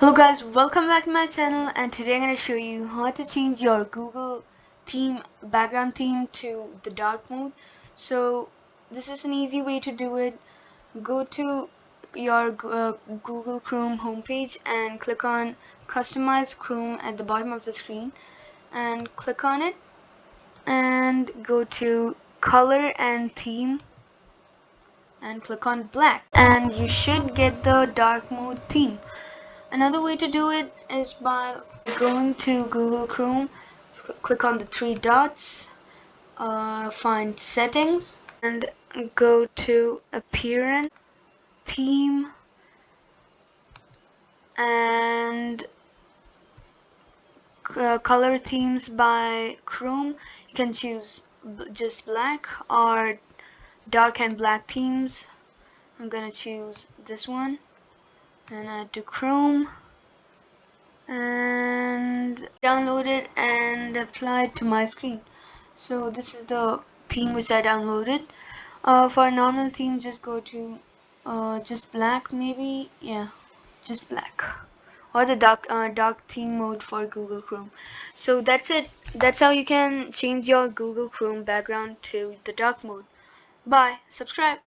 Hello guys, welcome back to my channel, and today I'm going to show you how to change your Google theme background theme to the dark mode. So this is an easy way to do it. Go to your Google Chrome homepage and click on customize Chrome at the bottom of the screen, and click on it and go to color and theme and click on black, and you should get the dark mode theme. Another way to do it is by going to Google Chrome, click on the three dots, find settings, and go to appearance, theme, and color themes by Chrome. You can choose just black or dark and black themes. I'm gonna choose this one and add to Chrome and download it and apply it to my screen. So this is the theme which I downloaded. For a normal theme, just go to just black, maybe, yeah, just black, or the dark theme mode for Google Chrome. So that's it. That's how you can change your Google Chrome background to the dark mode. Bye. Subscribe.